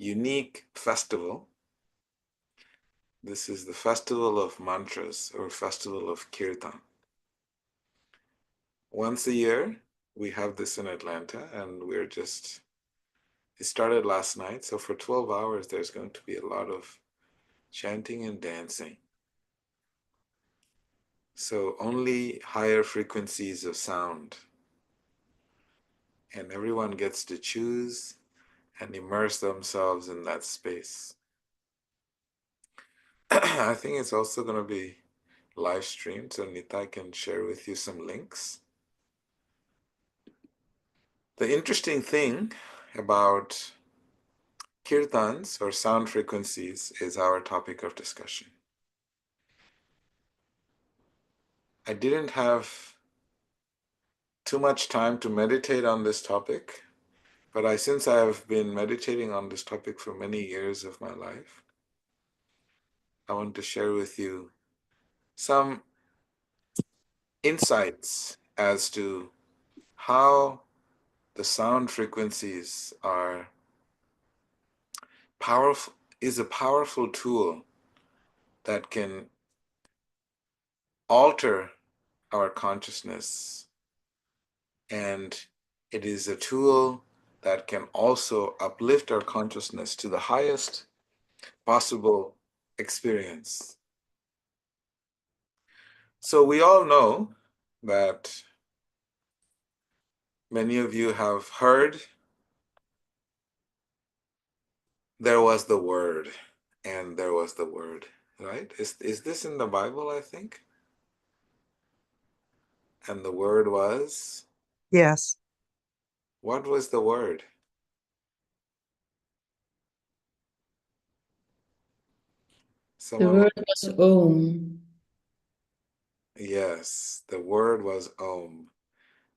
unique festival. This is the festival of mantras, or festival of kirtan. Once a year, we have this in Atlanta, and it started last night, so for 12 hours there's going to be a lot of chanting and dancing. So only higher frequencies of sound. And everyone gets to choose and immerse themselves in that space. I think it's also going to be live streamed, so Nitai can share with you some links. The interesting thing about kirtans, or sound frequencies, is our topic of discussion. I didn't have too much time to meditate on this topic, but since I have been meditating on this topic for many years of my life, I want to share with you some insights as to how the sound frequencies are powerful, is a powerful tool that can alter our consciousness, and it is a tool that can also uplift our consciousness to the highest possible experience. So we all know that many of you have heard there was the Word, and there was the Word, right? Is this in the Bible, I think? And the Word was? Yes. What was the Word? The word was Om. Yes, the Word was Om.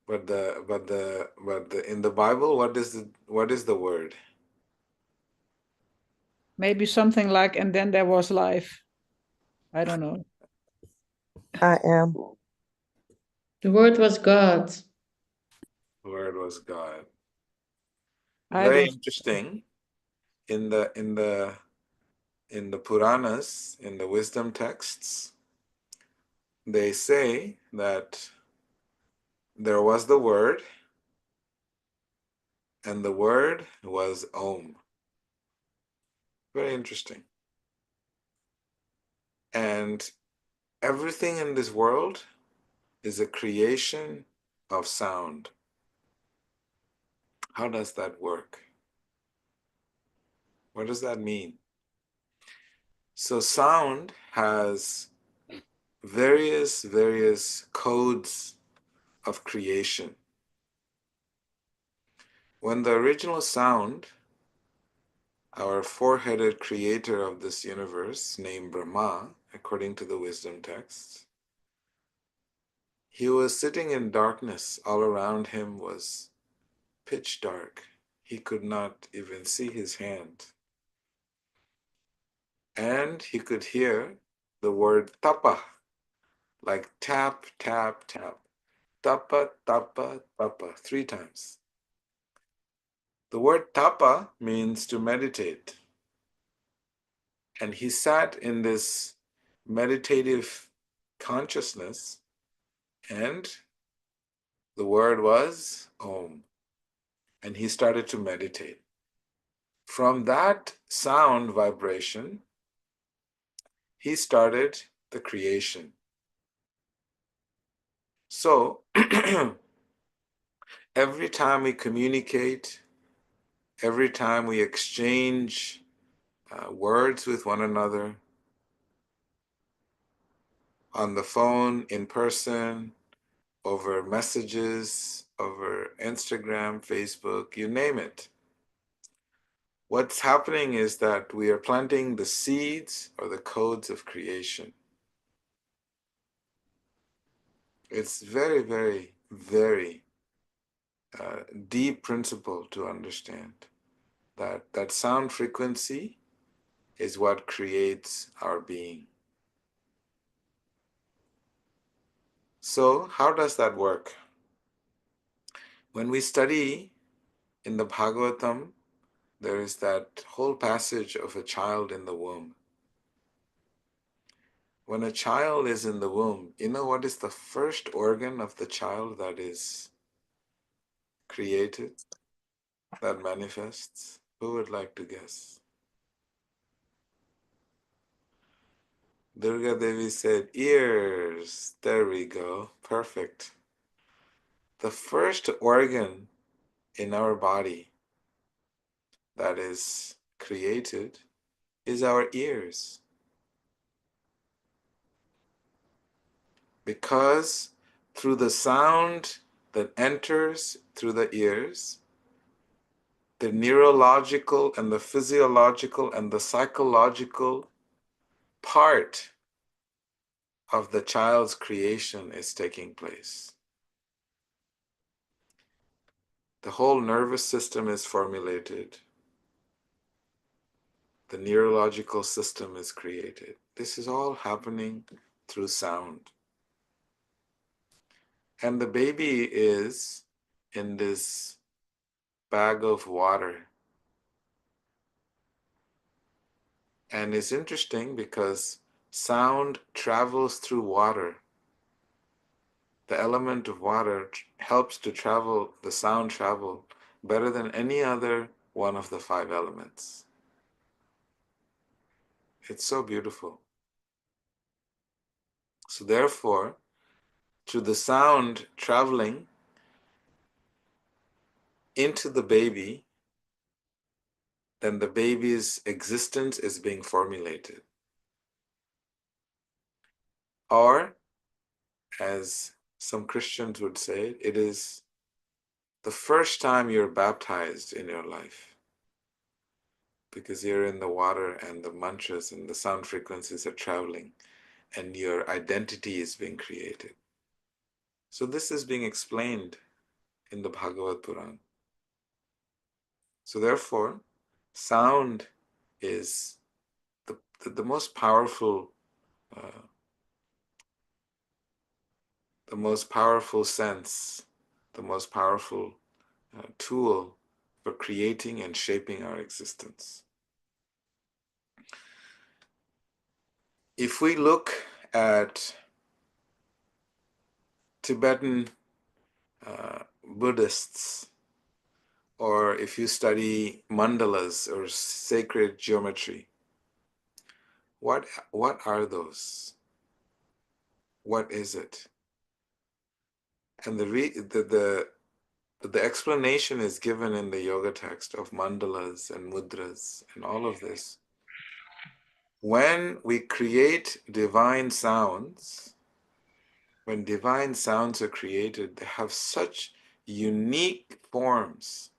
But in the Bible, what is the word? Maybe something like, and then there was life. I don't know. I am. The word was God. The word was God. I Very don't. interesting. In the Puranas, in the wisdom texts, they say that there was the word, and the word was Om. Very interesting. And everything in this world is a creation of sound. How does that work? What does that mean? So sound has various codes of creation. When the original sound, our four-headed creator of this universe, named Brahma, according to the wisdom texts, he was sitting in darkness. All around him was pitch dark. He could not even see his hand. And he could hear the word tapa, like tap, tap, tap. Tapa, tapa, tapa, 3 times. The word tapa means to meditate. And he sat in this meditative consciousness, and the word was Om. And he started to meditate. From that sound vibration, he started the creation. So, every time we communicate, every time we exchange words with one another, on the phone, in person, over messages, over Instagram, Facebook, you name it. What's happening is that we are planting the seeds or the codes of creation. It's very deep principle to understand that sound frequency is what creates our being. So how does that work? When we study in the Bhagavatam, there is that whole passage of a child in the womb. When a child is in the womb, you know what is the first organ of the child that is created, that manifests? Who would like to guess? Durga Devi said, ears. There we go. Perfect. The first organ in our body that is created is our ears. Because through the sound that enters through the ears, the neurological and the physiological and the psychological part of the child's creation is taking place. The whole nervous system is formulated. The neurological system is created. This is all happening through sound. And the baby is in this bag of water. And it's interesting because sound travels through water. The element of water helps to travel, the sound travel, better than any other one of the 5 elements. It's so beautiful. So therefore, through the sound traveling into the baby, then the baby's existence is being formulated. Or, as some Christians would say, it is the first time you're baptized in your life, because you're in the water and the mantras and the sound frequencies are traveling and your identity is being created. So this is being explained in the Bhagavad Puran. So therefore, sound is the most powerful sense, the most powerful tool for creating and shaping our existence. If we look at Tibetan Buddhists, or if you study mandalas or sacred geometry, what are those? What is it? And the explanation is given in the yoga text of mandalas and mudras and all of this. When we create divine sounds, when divine sounds are created, they have such unique forms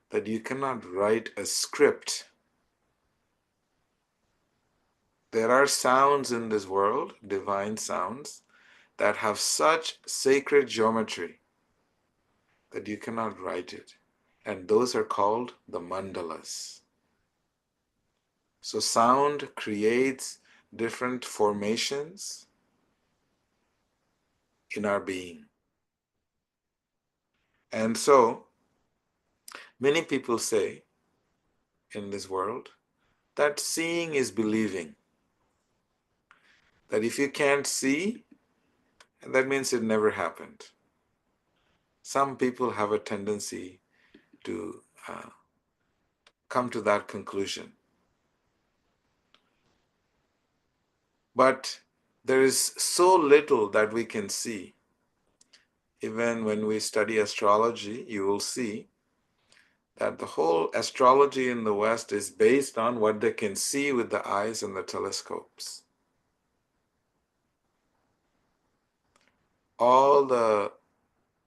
that you cannot write a script. There are sounds in this world, divine sounds, that have such sacred geometry that you cannot write it. And those are called the mandalas. So sound creates different formations in our being. And so many people say in this world that seeing is believing. That if you can't see, that means it never happened. Some people have a tendency to come to that conclusion. But there is so little that we can see. Even when we study astrology, you will see that the whole astrology in the West is based on what they can see with the eyes and the telescopes. All the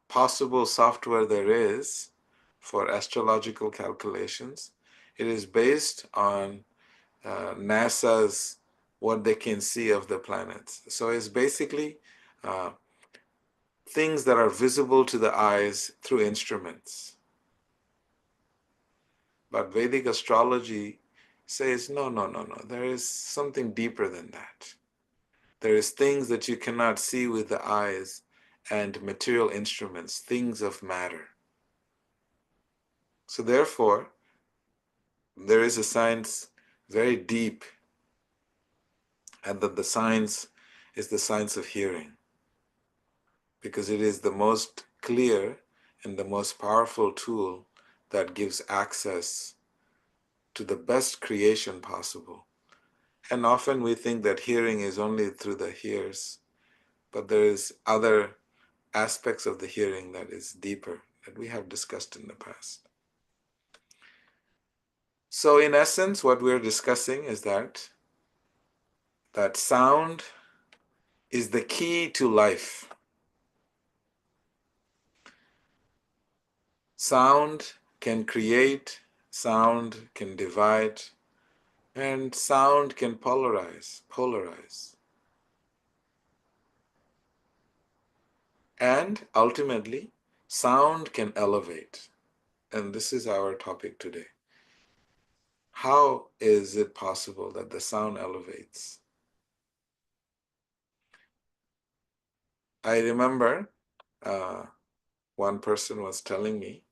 possible software there is for astrological calculations, it is based on NASA's what they can see of the planets. So it's basically things that are visible to the eyes through instruments. But Vedic astrology says, no. There is something deeper than that. There is things that you cannot see with the eyes and material instruments, things of matter. So therefore, there is a science very deep, and that the science is the science of hearing, because it is the most clear and the most powerful tool that gives access to the best creation possible. And often we think that hearing is only through the ears, but there is other aspects of the hearing that is deeper, that we have discussed in the past. So in essence, what we're discussing is that sound is the key to life. Sound can create, sound can divide, and sound can polarize. And ultimately, sound can elevate. And this is our topic today. How is it possible that the sound elevates? I remember one person was telling me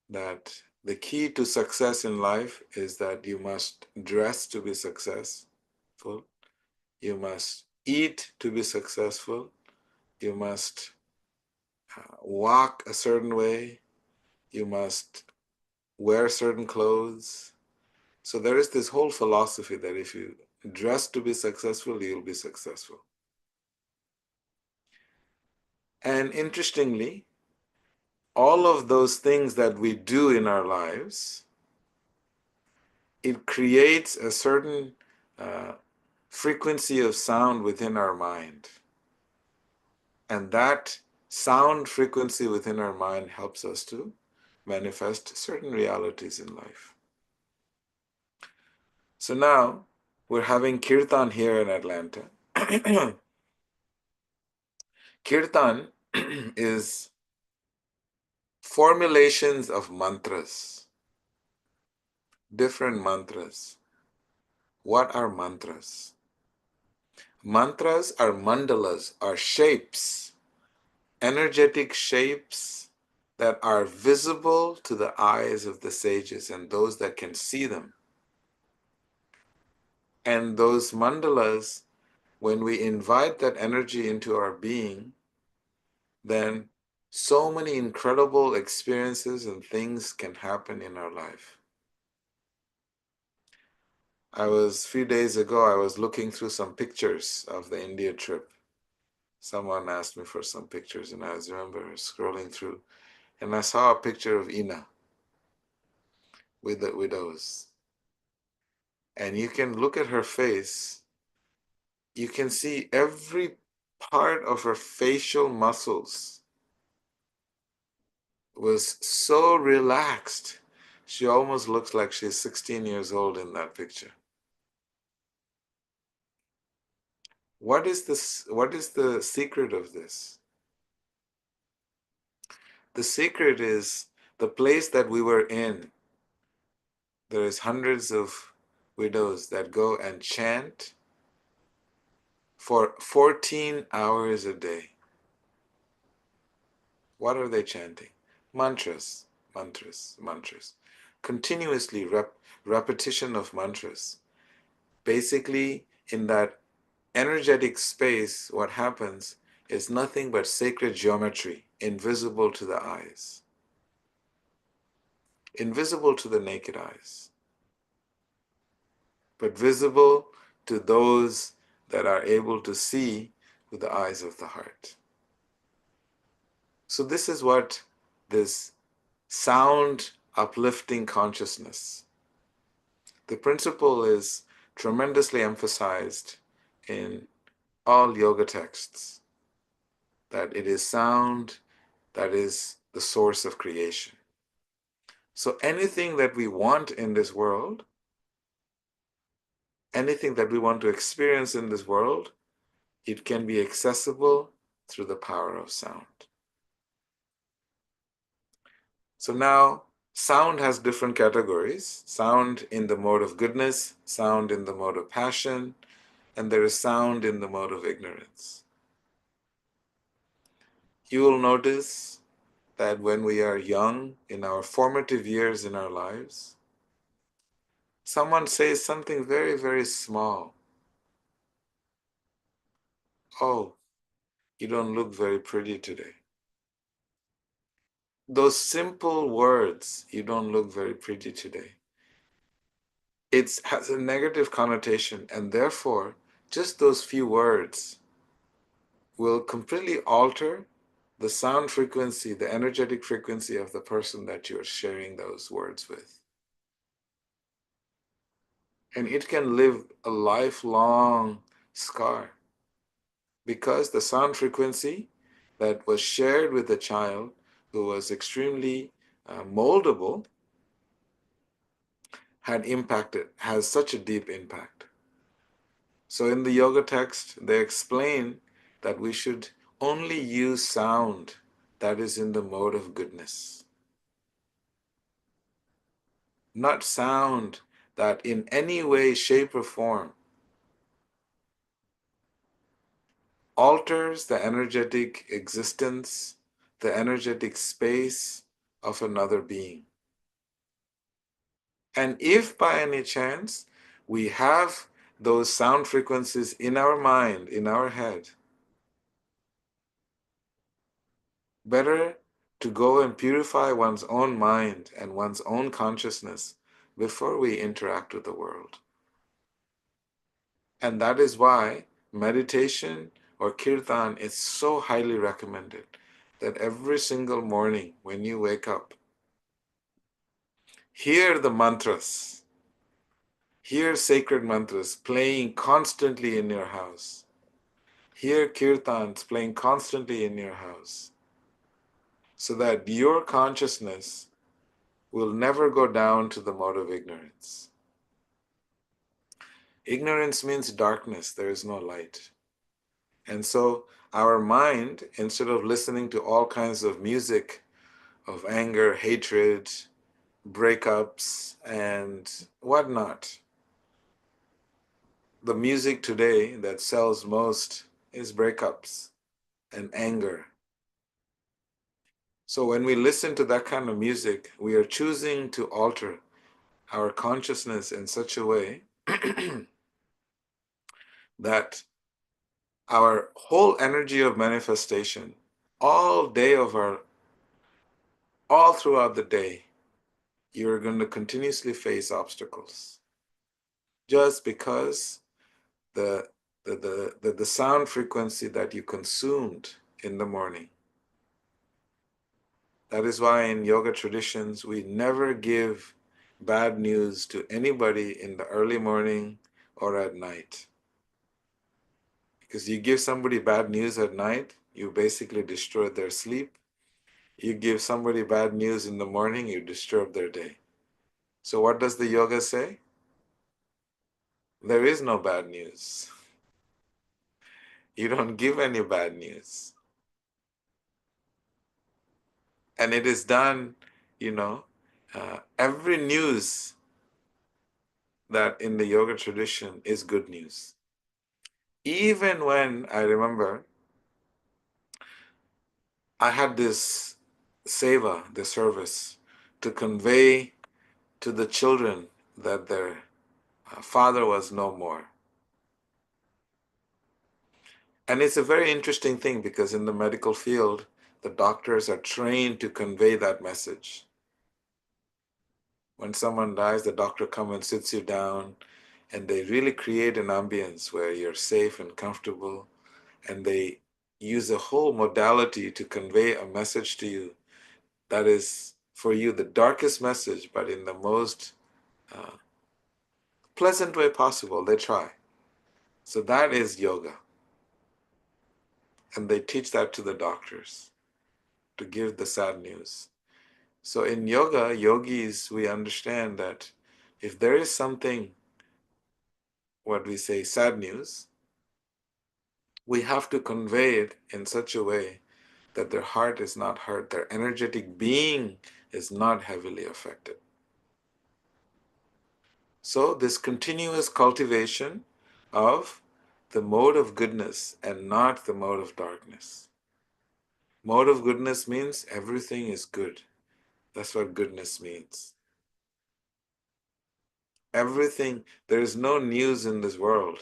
that the key to success in life is that you must dress to be successful, you must eat to be successful, you must walk a certain way, you must wear certain clothes. So there is this whole philosophy that if you dress to be successful, you'll be successful. And interestingly, all of those things that we do in our lives, it creates a certain frequency of sound within our mind. And that sound frequency within our mind helps us to manifest certain realities in life. So now we're having kirtan here in Atlanta. Kirtan is formulations of mantras, different mantras. What are mantras? Mantras are mandalas, are shapes, energetic shapes that are visible to the eyes of the sages and those that can see them. And those mandalas, when we invite that energy into our being, then so many incredible experiences and things can happen in our life. A few days ago, I was looking through some pictures of the India trip. Someone asked me for some pictures, and I remember scrolling through, and I saw a picture of Ina with the widows. And you can look at her face, you can see every part of her facial muscles was so relaxed. She almost looks like she's 16 years old in that picture. What is this? What is the secret of this? The secret is the place that we were in. There is hundreds of widows that go and chant for 14 hours a day. What are they chanting? Mantras, mantras, mantras. Continuously repetition of mantras. Basically, in that energetic space, what happens is nothing but sacred geometry, invisible to the eyes, invisible to the naked eyes, but visible to those that are able to see with the eyes of the heart. So this is what this sound uplifting consciousness. The principle is tremendously emphasized in all yoga texts, that it is sound that is the source of creation. So anything that we want in this world, anything that we want to experience in this world, it can be accessible through the power of sound. So now, sound has different categories. Sound in the mode of goodness, sound in the mode of passion, and there is sound in the mode of ignorance. You will notice that when we are young, in our formative years in our lives, Someone says something very, very small. Oh, you don't look very pretty today. Those simple words, you don't look very pretty today, it has a negative connotation, and therefore, just those few words will completely alter the sound frequency, the energetic frequency of the person that you're sharing those words with. And it can leave a lifelong scar because the sound frequency that was shared with a child who was extremely moldable has such a deep impact. So in the yoga text, they explain that we should only use sound that is in the mode of goodness, not sound that in any way, shape, or form alters the energetic existence, the energetic space of another being. And if by any chance we have those sound frequencies in our mind, in our head, better to go and purify one's own mind and one's own consciousness before we interact with the world. And that is why meditation or kirtan is so highly recommended, that every single morning when you wake up, hear the mantras, hear sacred mantras playing constantly in your house, hear kirtans playing constantly in your house, so that your consciousness will never go down to the mode of ignorance. Ignorance means darkness, there is no light. And so our mind, instead of listening to all kinds of music of anger, hatred, breakups, and whatnot, the music today that sells most is breakups and anger. So when we listen to that kind of music, we are choosing to alter our consciousness in such a way that our whole energy of manifestation, all throughout the day, you're going to continuously face obstacles. Just because the sound frequency that you consumed in the morning. That is why in yoga traditions, we never give bad news to anybody in the early morning or at night. Because you give somebody bad news at night, you basically destroy their sleep. You give somebody bad news in the morning, you disturb their day. So what does the yoga say? There is no bad news. You don't give any bad news. And it is done, every news that in the yoga tradition is good news. Even when I remember I had this seva, the service, to convey to the children that their father was no more. And it's a very interesting thing because in the medical field, the doctors are trained to convey that message. When someone dies, the doctor comes and sits you down, and they really create an ambience where you're safe and comfortable, and they use a whole modality to convey a message to you that is for you the darkest message, but in the most pleasant way possible. They try. So that is yoga. And they teach that to the doctors to give the sad news. So in yoga, yogis, we understand that if there is something, what we say, sad news, we have to convey it in such a way that their heart is not hurt, their energetic being is not heavily affected. So this continuous cultivation of the mode of goodness and not the mode of darkness. Mode of goodness means everything is good. That's what goodness means. Everything, there is no news in this world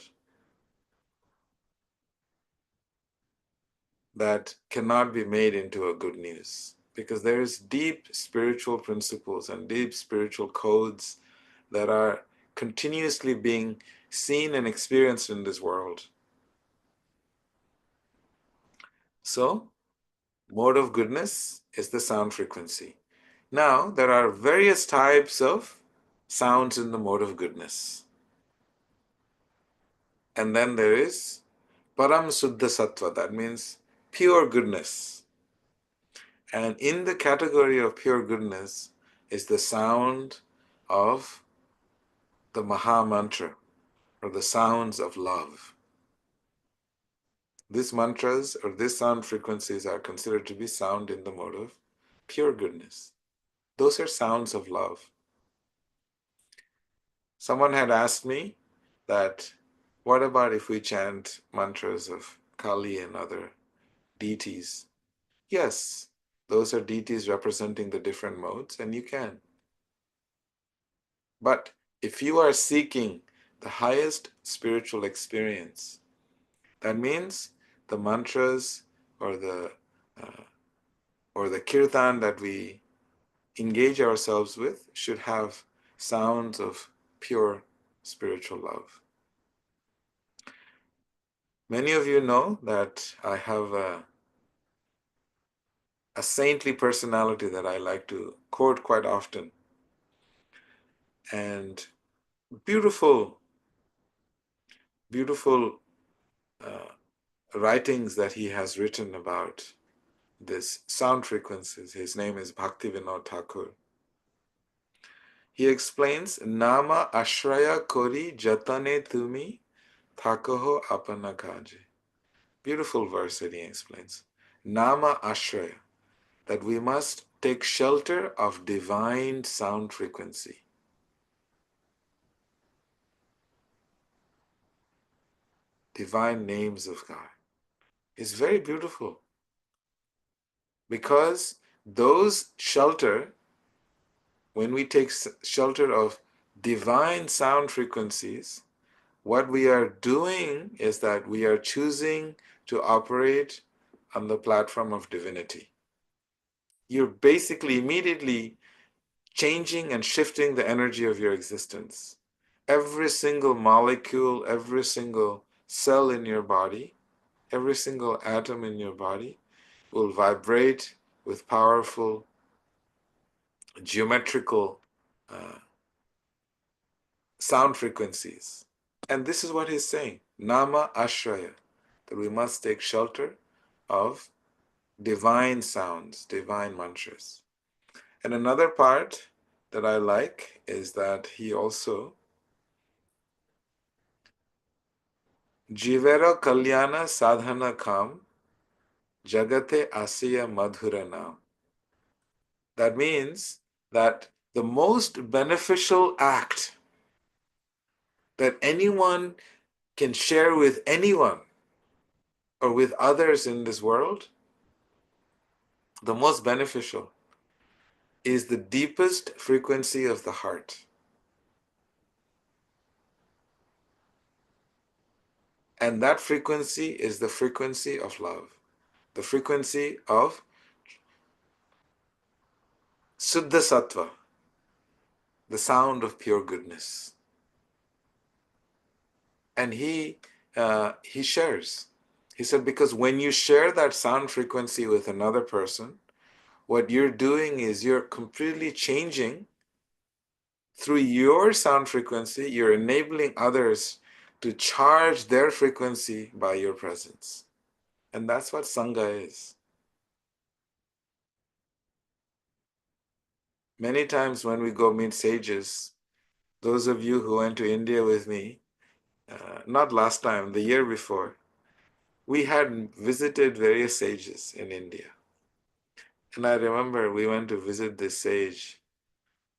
that cannot be made into a good news, because there is deep spiritual principles and deep spiritual codes that are continuously being seen and experienced in this world. So, mode of goodness is the sound frequency. Now, there are various types of sounds in the mode of goodness. And then there is Param Suddha Sattva, that means pure goodness. And in the category of pure goodness is the sound of the Maha Mantra, or the sounds of love. These mantras or these sound frequencies are considered to be sound in the mode of pure goodness. Those are sounds of love. Someone had asked me that, what about if we chant mantras of Kali and other deities? Yes, those are deities representing the different modes, and you can. But if you are seeking the highest spiritual experience, that means the mantras or the kirtan that we engage ourselves with should have sounds of pure spiritual love. Many of you know that I have a saintly personality that I like to quote quite often. And beautiful, beautiful writings that he has written about this sound frequencies. His name is Bhaktivinoda Thakur. He explains, Nama ashraya kori jatane tumi thakaho apana kaje. Beautiful verse that he explains. Nama ashraya, that we must take shelter of divine sound frequency. Divine names of God. It's very beautiful. Because those shelter, when we take shelter of divine sound frequencies, what we are doing is that we are choosing to operate on the platform of divinity. You're basically immediately changing and shifting the energy of your existence. Every single molecule, every single cell in your body, every single atom in your body will vibrate with powerful geometrical sound frequencies. And this is what he's saying, Nama Ashraya, that we must take shelter of divine sounds, divine mantras. And another part that I like is that he also, Jivera Kalyana Sadhana Kam, Jagate Asiya Madhura Nam. That means that the most beneficial act that anyone can share with anyone or with others in this world, the most beneficial is the deepest frequency of the heart. And that frequency is the frequency of love, the frequency of Suddha Sattva, the sound of pure goodness. And he shares. He said, because when you share that sound frequency with another person, what you're doing is you're completely changing. Through your sound frequency, you're enabling others to charge their frequency by your presence. And that's what Sangha is. Many times when we go meet sages, those of you who went to India with me, not last time, the year before, we had visited various sages in India. And I remember we went to visit this sage,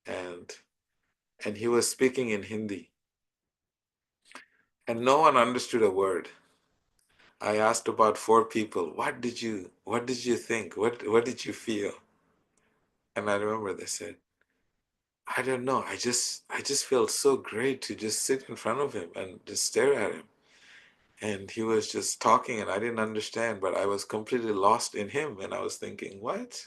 and he was speaking in Hindi. And no one understood a word. I asked about 4 people, what did you think? What did you feel? And I remember they said, I don't know, I just felt so great to just sit in front of him and just stare at him. And he was just talking and I didn't understand, but I was completely lost in him. And I was thinking, what?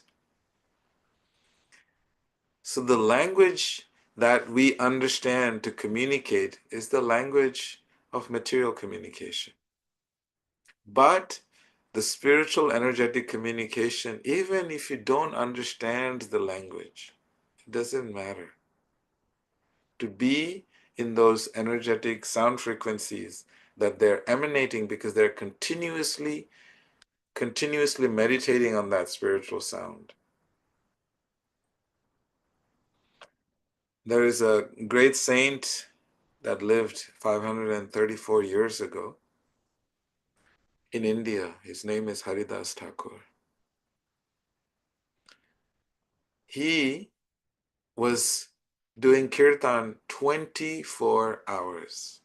So the language that we understand to communicate is the language of material communication. But the spiritual energetic communication, even if you don't understand the language, it doesn't matter. To be in those energetic sound frequencies that they're emanating because they're continuously meditating on that spiritual sound. There is a great saint that lived 534 years ago in India. His name is Haridas Thakur. He was doing kirtan 24 hours.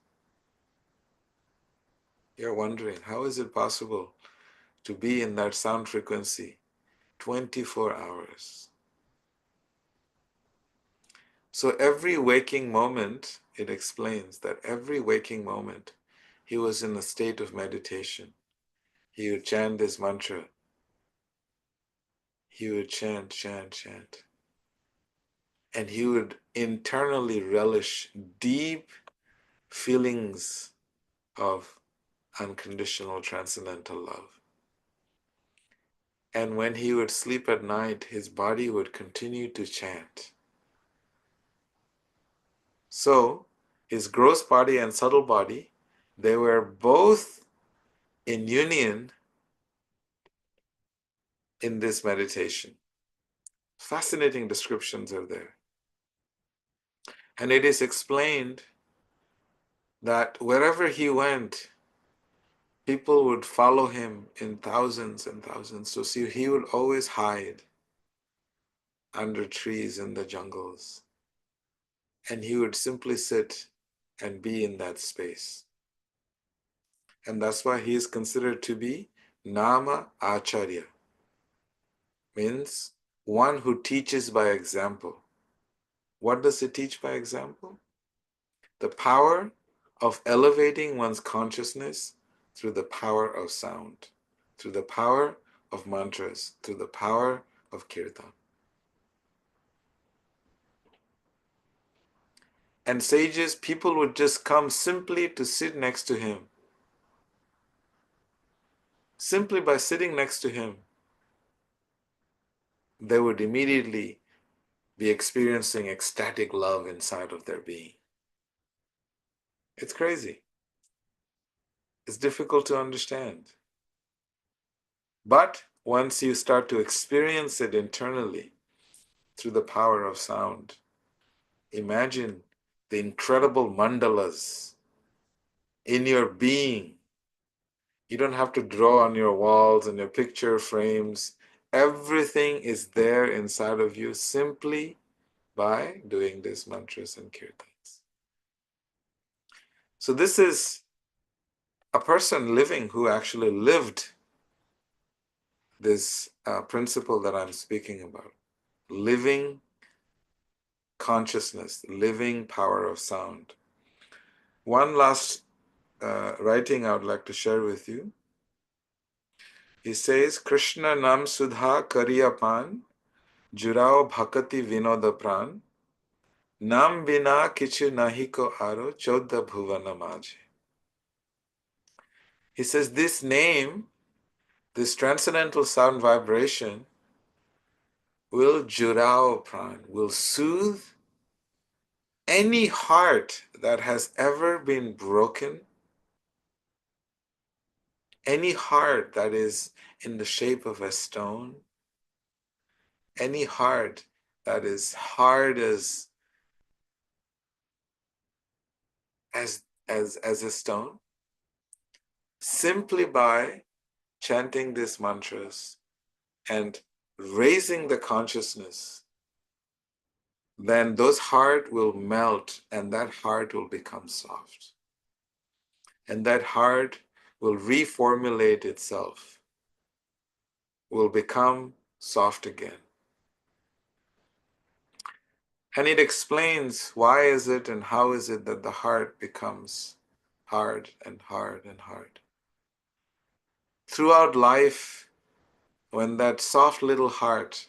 You're wondering, how is it possible to be in that sound frequency 24 hours? So every waking moment, it explains that every waking moment, he was in a state of meditation. He would chant this mantra. He would chant, chant, chant. And he would internally relish deep feelings of unconditional transcendental love. And when he would sleep at night, his body would continue to chant. So his gross body and subtle body, they were both in union in this meditation. Fascinating descriptions are there. And it is explained that wherever he went, people would follow him in thousands and thousands. So see, he would always hide under trees in the jungles. And he would simply sit and be in that space. And that's why he is considered to be Nama Acharya, means one who teaches by example. What does he teach by example? The power of elevating one's consciousness through the power of sound, through the power of mantras, through the power of kirtan. And sages, people would just come simply to sit next to him. Simply by sitting next to him, they would immediately be experiencing ecstatic love inside of their being. It's crazy. It's difficult to understand. But once you start to experience it internally through the power of sound, imagine the incredible mandalas in your being. You don't have to draw on your walls and your picture frames. Everything is there inside of you simply by doing these mantras and kirtans. So this is a person living who actually lived this principle that I'm speaking about. Living consciousness, living power of sound. One last writing I would like to share with you. He says, Krishna nam sudha kariyapan, jurao bhakati vinoda pran, nam bina kichu nahi ko aro, chodda bhuvana majhe. He says, this name, this transcendental sound vibration, will jurao pran, will soothe any heart that has ever been broken, any heart that is in the shape of a stone, any heart that is hard as a stone, simply by chanting these mantras and raising the consciousness, then those heart will melt and that heart will become soft. And that heart will reformulate itself, will become soft again. And it explains why is it and how is it that the heart becomes hard and hard and hard. Throughout life, when that soft little heart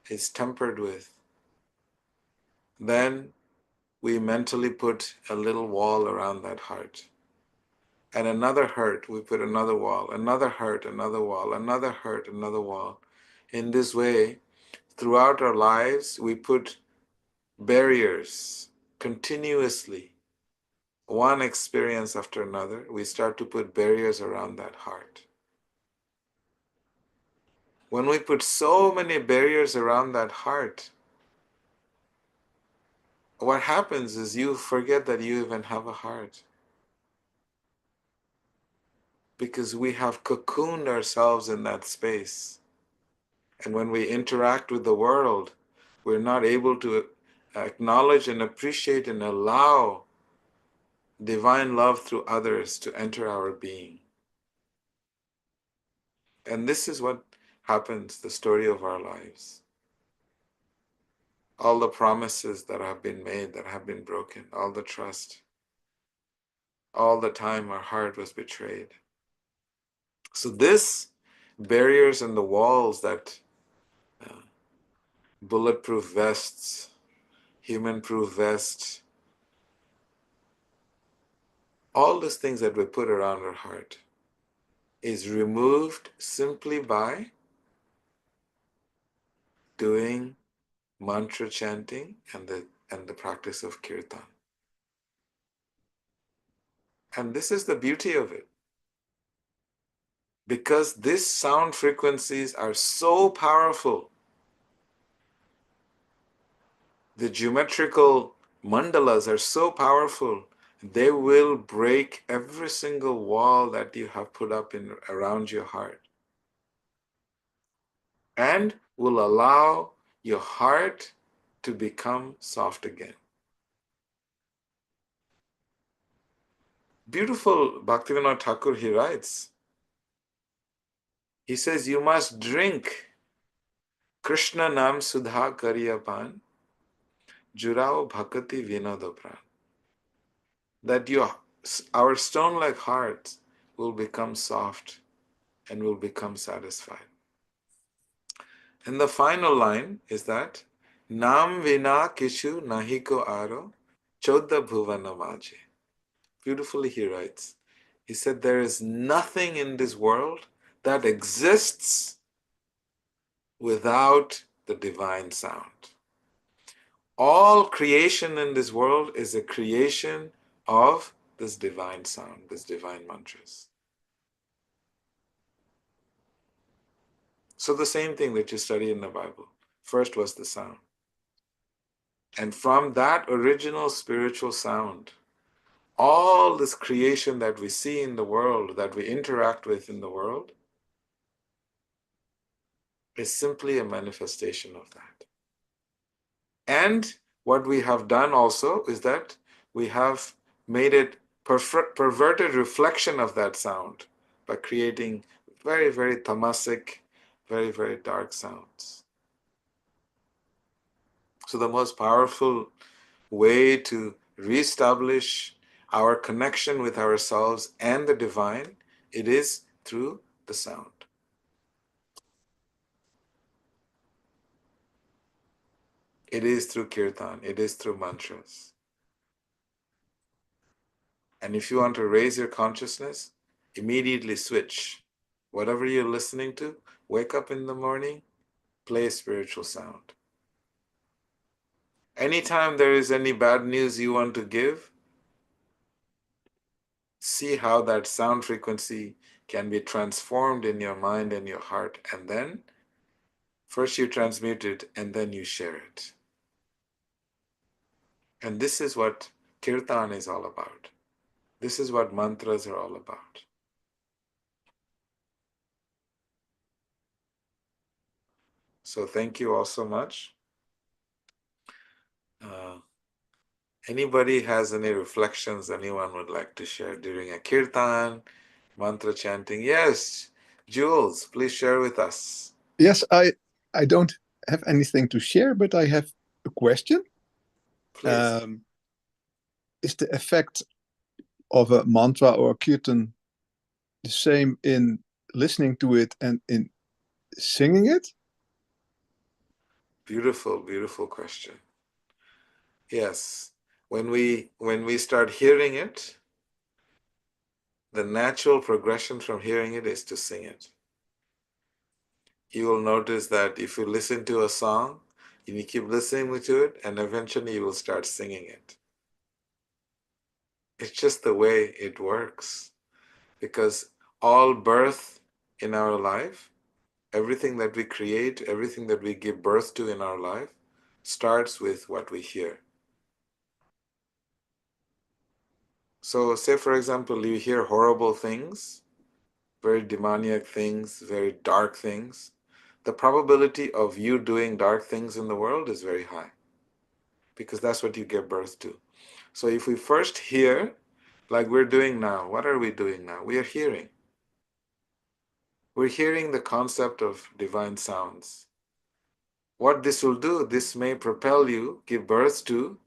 is tempered with, then we mentally put a little wall around that heart. And another hurt, we put another wall, another hurt, another wall, another hurt, another wall. In this way, throughout our lives, we put barriers continuously, one experience after another. We start to put barriers around that heart. When we put so many barriers around that heart, what happens is you forget that you even have a heart. Because we have cocooned ourselves in that space. And when we interact with the world, we're not able to acknowledge and appreciate and allow divine love through others to enter our being. And this is what happens, the story of our lives. All the promises that have been made, that have been broken, all the trust, all the time our heart was betrayed. So this barriers and the walls that bulletproof vests, human-proof vests, all these things that we put around our heart is removed simply by doing mantra chanting and the practice of kirtan. And this is the beauty of it. Because these sound frequencies are so powerful, the geometrical mandalas are so powerful, they will break every single wall that you have put up around your heart. And will allow your heart to become soft again. Beautiful Bhaktivinoda Thakur, he writes, he says, you must drink Krishna Nam Sudha Kariyapan Jurao Bhakati Vinodapran. That our stone-like hearts will become soft and will become satisfied. And the final line is that Nam Vina Kishu Nahiko Aro Chodda Bhuvana Maje. Beautifully he writes, he said, there is nothing in this world that exists without the divine sound. All creation in this world is a creation of this divine sound, this divine mantras. So the same thing that you study in the Bible. First was the sound. And from that original spiritual sound, all this creation that we see in the world, that we interact with in the world, is simply a manifestation of that. And what we have done also is that we have made it perverted reflection of that sound by creating very, very tamasic, very, very dark sounds. So the most powerful way to reestablish our connection with ourselves and the divine, it is through the sound. It is through kirtan, it is through mantras. And if you want to raise your consciousness, immediately switch. Whatever you're listening to, wake up in the morning, play spiritual sound. Anytime there is any bad news you want to give, see how that sound frequency can be transformed in your mind and your heart. And then, first you transmute it and then you share it. And this is what kirtan is all about. This is what mantras are all about. So thank you all so much. Anybody has any reflections anyone would like to share during a kirtan, mantra chanting? Yes, Jules, please share with us. Yes, I don't have anything to share, but I have a question. Please. Is the effect of a mantra or a kirtan the same in listening to it and in singing it? Beautiful, beautiful question. Yes. When we start hearing it, the natural progression from hearing it is to sing it. You will notice that if you listen to a song, and you keep listening to it, and eventually you will start singing it. It's just the way it works. Because all birth in our life, everything that we create, everything that we give birth to in our life, starts with what we hear. So say, for example, you hear horrible things, very demoniac things, very dark things. The probability of you doing dark things in the world is very high because that's what you give birth to. So if we first hear, like we're doing now, what are we doing now? We are hearing. We're hearing the concept of divine sounds. What this will do, this may propel you, give birth to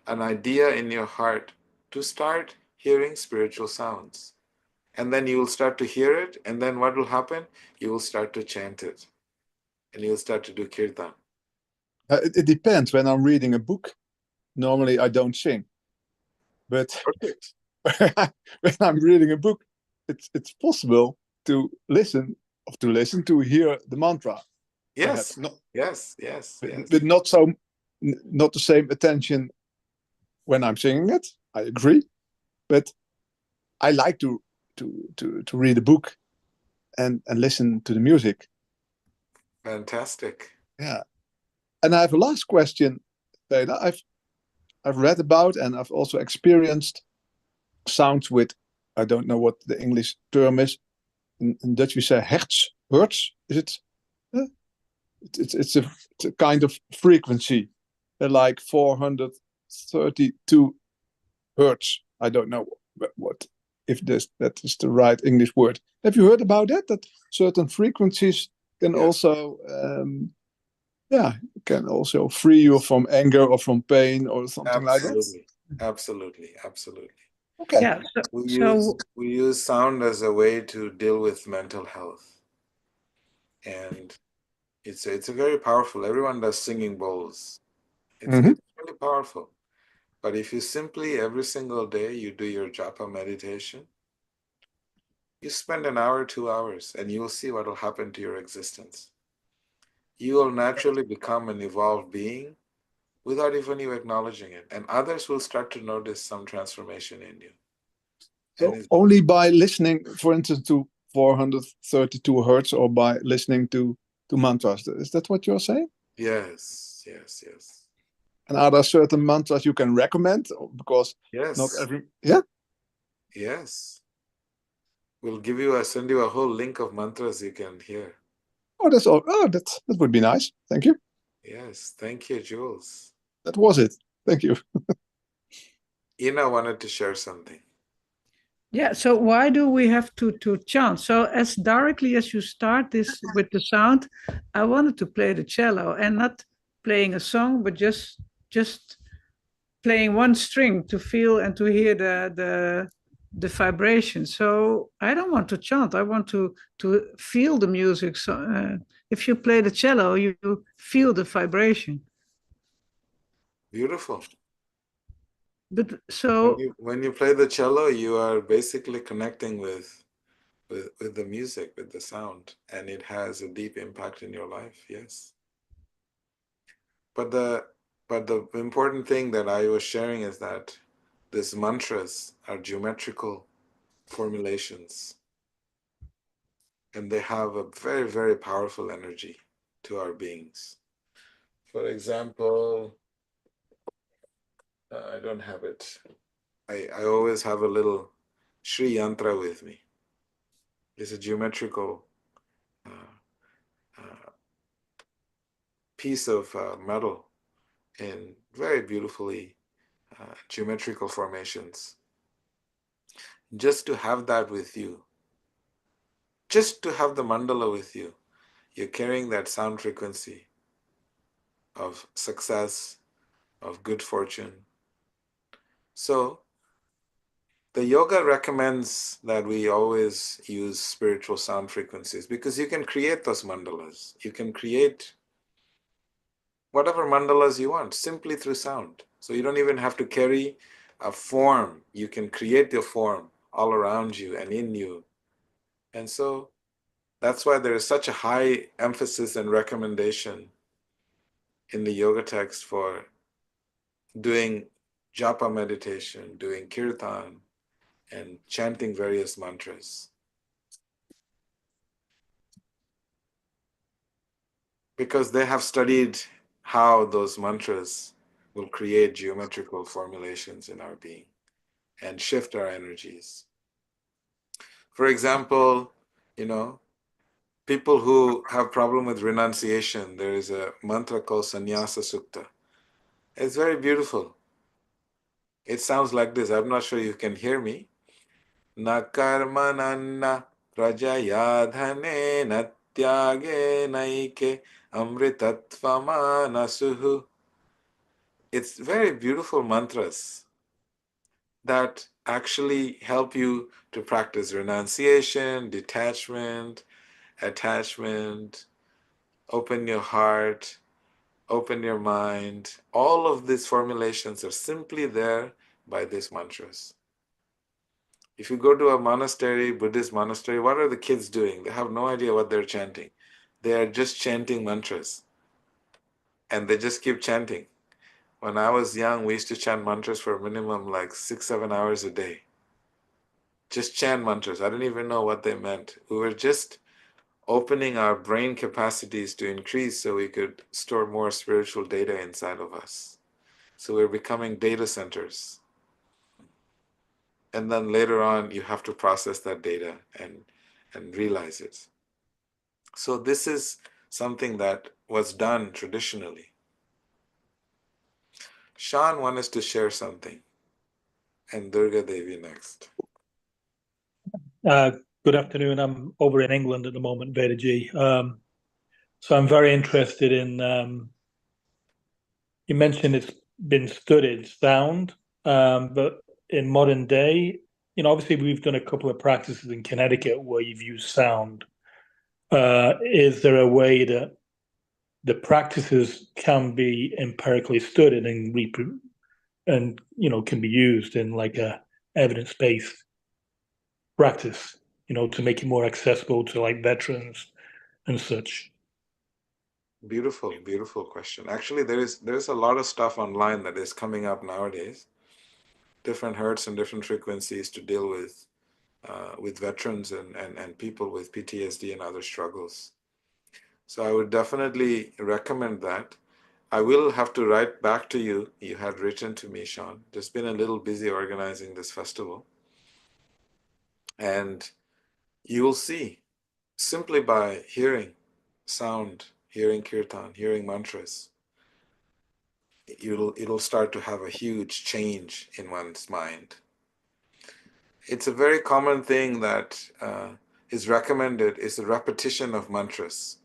an idea in your heart to start hearing spiritual sounds. And then you will start to hear it, and then what will happen? You will start to chant it, and you'll start to do kirtan. It depends. When I'm reading a book, normally I don't sing. But Perfect. when I'm reading a book, it's possible to listen to hear the mantra. Yes. Perhaps not. Yes. But not the same attention when I'm singing it. I agree, but I like to read a book and listen to the music. Fantastic. Yeah, and I have a last question, Veda. I've read about and I've also experienced sounds with, I don't know what the English term is. In Dutch we say hertz. Is it? It's a kind of frequency, like 432 hertz. I don't know what if that is the right English word. Have you heard about that? That certain frequencies can also free you from anger or from pain or something like that. Absolutely. Okay. Yeah. We use sound as a way to deal with mental health, and it's a very powerful. Everyone does singing bowls. It's really powerful. But if you simply every single day you do your japa meditation, you spend an hour, 2 hours, and you will see what will happen to your existence. You will naturally become an evolved being without even you acknowledging it. And others will start to notice some transformation in you. So only by listening, for instance, to 432 hertz or by listening to mantras. Is that what you're saying? Yes. And are there certain mantras you can recommend? Because not every... Yeah? Yes. We'll send you a whole link of mantras you can hear. Oh, that's all. Oh, that would be nice. Thank you. Yes. Thank you, Jules. That was it. Thank you. Ina wanted to share something. Yeah, so why do we have to chant? So as directly as you start this with the sound, I wanted to play the cello and not playing a song, but just playing one string to feel and to hear the vibration. So I don't want to chant. I want to feel the music. So if you play the cello, you feel the vibration. Beautiful. But so when you play the cello, you are basically connecting with the music, with the sound, and it has a deep impact in your life. Yes. But the important thing that I was sharing is that these mantras are geometrical formulations, and they have a very, very powerful energy to our beings. For example, I don't have it. I always have a little Sri Yantra with me. It's a geometrical piece of metal in very beautifully geometrical formations. Just to have that with you, just to have the mandala with you, you're carrying that sound frequency of success, of good fortune. So the yoga recommends that we always use spiritual sound frequencies because you can create those mandalas. You can create whatever mandalas you want simply through sound. So you don't even have to carry a form. You can create your form all around you and in you. And so that's why there is such a high emphasis and recommendation in the yoga text for doing japa meditation, doing kirtan, and chanting various mantras. Because they have studied how those mantras will create geometrical formulations in our being and shift our energies. For example, people who have problem with renunciation, there is a mantra called Sannyasa Sukta. It's very beautiful. It sounds like this. I'm not sure you can hear me. Na karmananna prajayadhane na tyage naike amritatvama. It's very beautiful mantras that actually help you to practice renunciation, detachment, attachment, open your heart, open your mind. All of these formulations are simply there by these mantras. If you go to a monastery, Buddhist monastery, what are the kids doing? They have no idea what they're chanting. They are just chanting mantras. And they just keep chanting. When I was young, we used to chant mantras for a minimum like 6-7 hours a day. Just chant mantras. I didn't even know what they meant. We were just opening our brain capacities to increase so we could store more spiritual data inside of us. So we're becoming data centers. And then later on, you have to process that data and realize it. So this is something that was done traditionally. Sean wanted us to share something. And Durga Devi next. Good afternoon. I'm over in England at the moment, Vedaji. So I'm very interested in, you mentioned it's been studied, sound, but in modern day, obviously we've done a couple of practices in Connecticut where you've used sound. Is there a way that the practices can be empirically studied and can be used in like a evidence-based practice, to make it more accessible to like veterans and such? Beautiful, beautiful question. Actually, there's a lot of stuff online that is coming up nowadays. Different hertz and different frequencies to deal with veterans and people with PTSD and other struggles. So I would definitely recommend that. I will have to write back to you. You had written to me, Sean. Just been a little busy organizing this festival. And you will see, simply by hearing sound, hearing kirtan, hearing mantras, it'll start to have a huge change in one's mind. It's a very common thing that is recommended is the repetition of mantras.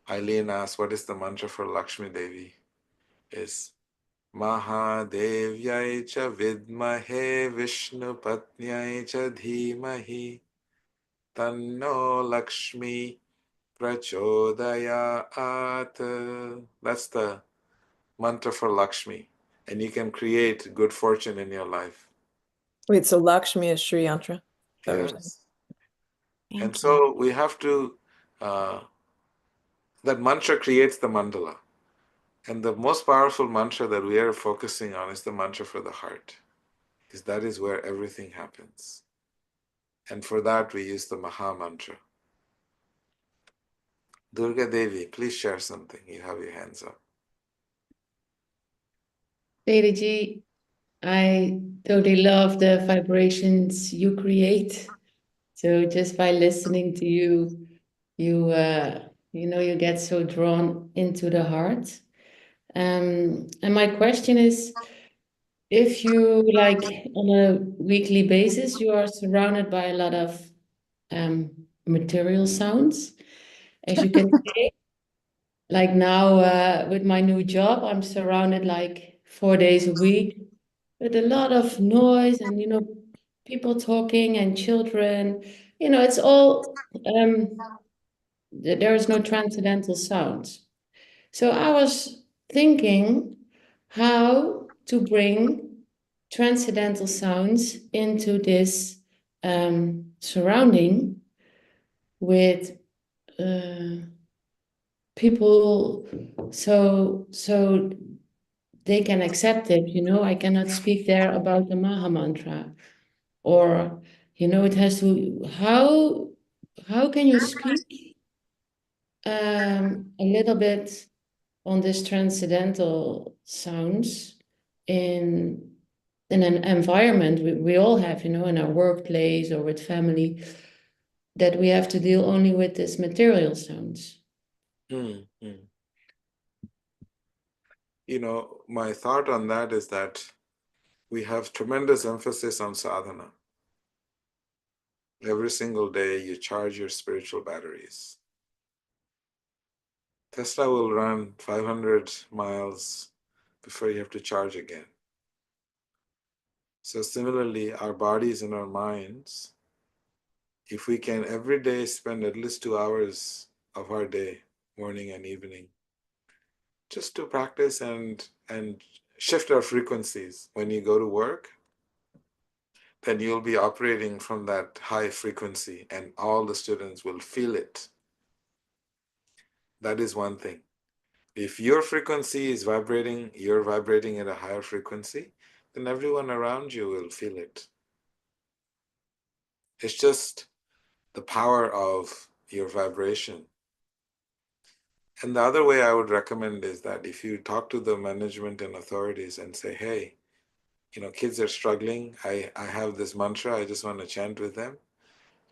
Eileen asked, what is the mantra for Lakshmi Devi? Is Mahadevyai cha vidmahe Vishnu patnyai cha dhimahi tanno Lakshmi prachodayat. That's the mantra for Lakshmi. And you can create good fortune in your life. Wait, so Lakshmi is Sri Yantra? Yes. And so we have to, that mantra creates the mandala. And the most powerful mantra that we are focusing on is the mantra for the heart, because that is where everything happens. And for that, we use the Maha Mantra. Durga Devi, please share something. You have your hands up. Vedaji, I totally love the vibrations you create. So just by listening to you, you get so drawn into the heart. And my question is, if you like on a weekly basis, you are surrounded by a lot of material sounds, as you can say. like now with my new job, I'm surrounded like 4 days a week with a lot of noise and people talking and children. It's all there is no transcendental sounds. So I was thinking how to bring transcendental sounds into this surrounding with people, so they can accept it. I cannot speak there about the Maha Mantra, or it has to. How can you speak a little bit on this transcendental sounds in an environment we all have, in our workplace or with family, that we have to deal only with this material sounds? Hmm, hmm. My thought on that is that we have tremendous emphasis on sadhana. Every single day you charge your spiritual batteries. Tesla will run 500 miles before you have to charge again. So similarly, our bodies and our minds, if we can every day spend at least 2 hours of our day, morning and evening, just to practice and shift our frequencies. When you go to work, then you'll be operating from that high frequency and all the students will feel it. That is one thing. If your frequency is vibrating, you're vibrating at a higher frequency, then everyone around you will feel it. It's just the power of your vibration. And the other way I would recommend is that if you talk to the management and authorities and say, hey, kids are struggling, I have this mantra, I just want to chant with them,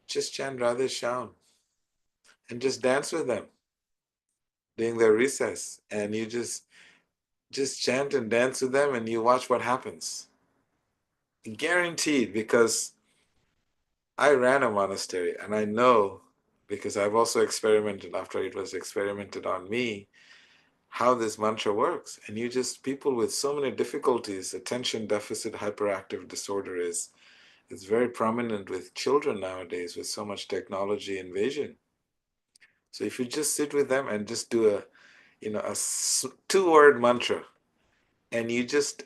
just chant Radhe Shyam and just dance with them during their recess. And you just chant and dance with them and you watch what happens. Guaranteed, because I ran a monastery and I know, because I've also experimented after it was experimented on me, how this mantra works. And people with so many difficulties, attention deficit hyperactive disorder is very prominent with children nowadays with so much technology invasion. So if you just sit with them and just do a 2-word mantra and you just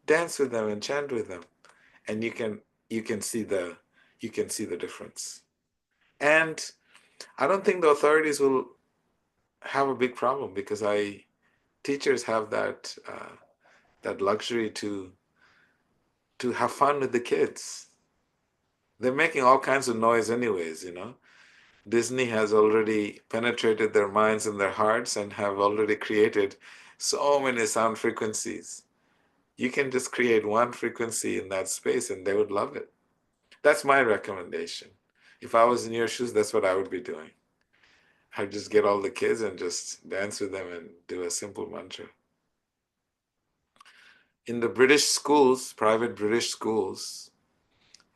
dance with them and chant with them, and you can see the difference. And I don't think the authorities will have a big problem, because teachers have that luxury to have fun with the kids. They're making all kinds of noise anyways, Disney has already penetrated their minds and their hearts and have already created so many sound frequencies. You can just create one frequency in that space and they would love it. That's my recommendation. If I was in your shoes, that's what I would be doing. I'd just get all the kids and just dance with them and do a simple mantra. In the British schools, private British schools,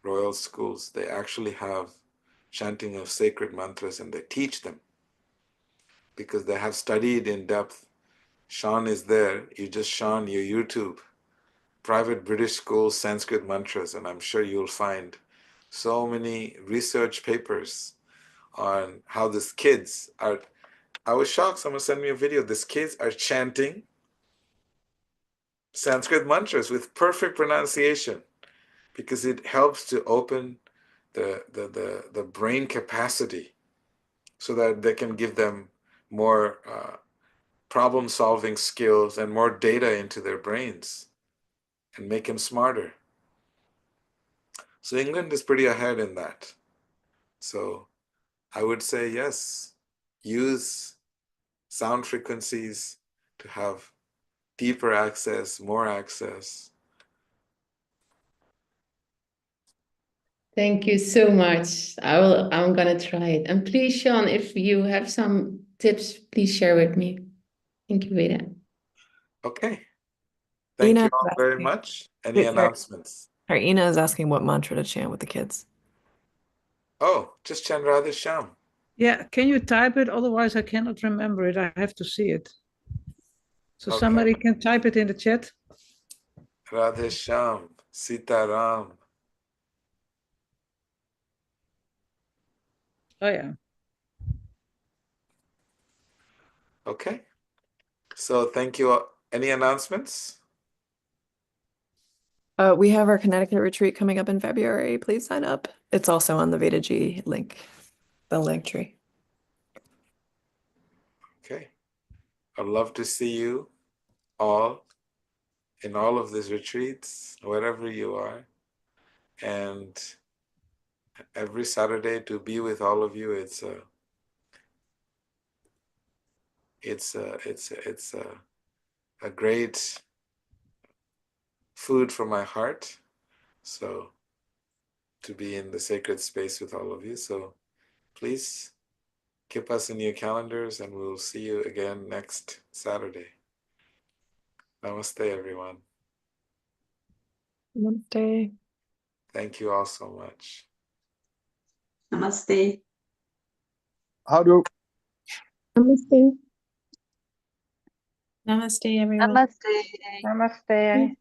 royal schools, they actually have chanting of sacred mantras and they teach them, because they have studied in depth. Sean is there. You just Sean your YouTube, private British school Sanskrit mantras, and I'm sure you'll find so many research papers on how these kids are. I was shocked. Someone sent me a video. These kids are chanting Sanskrit mantras with perfect pronunciation, because it helps to open the brain capacity so that they can give them more problem-solving skills and more data into their brains and make them smarter. So England is pretty ahead in that. So I would say yes, use sound frequencies to have deeper access, more access. Thank you so much. I'm gonna try it. And please, Sean, if you have some tips, please share with me. Thank you, Veda. Okay. Thank Ina you is all very asking- much. Any Sorry. announcements? Sorry, Ina is asking what mantra to chant with the kids. Oh, just chant Radhe Shyam. Yeah, can you type it? Otherwise, I cannot remember it. I have to see it. So Okay. somebody can type it in the chat. Radhe Shyam, Sita Ram. Oh, yeah. Okay. So thank you. Any announcements? We have our Connecticut retreat coming up in February. Please sign up. It's also on the Vedaji link, the link tree. Okay. I'd love to see you all in all of these retreats, wherever you are. And every Saturday to be with all of you, it's a great food for my heart. So to be in the sacred space with all of you. So please keep us in your calendars and we'll see you again next Saturday. Namaste, everyone. Namaste. Thank you all so much. Namaste. Houdoe. Namaste. Namaste, everyone. Namaste. Namaste.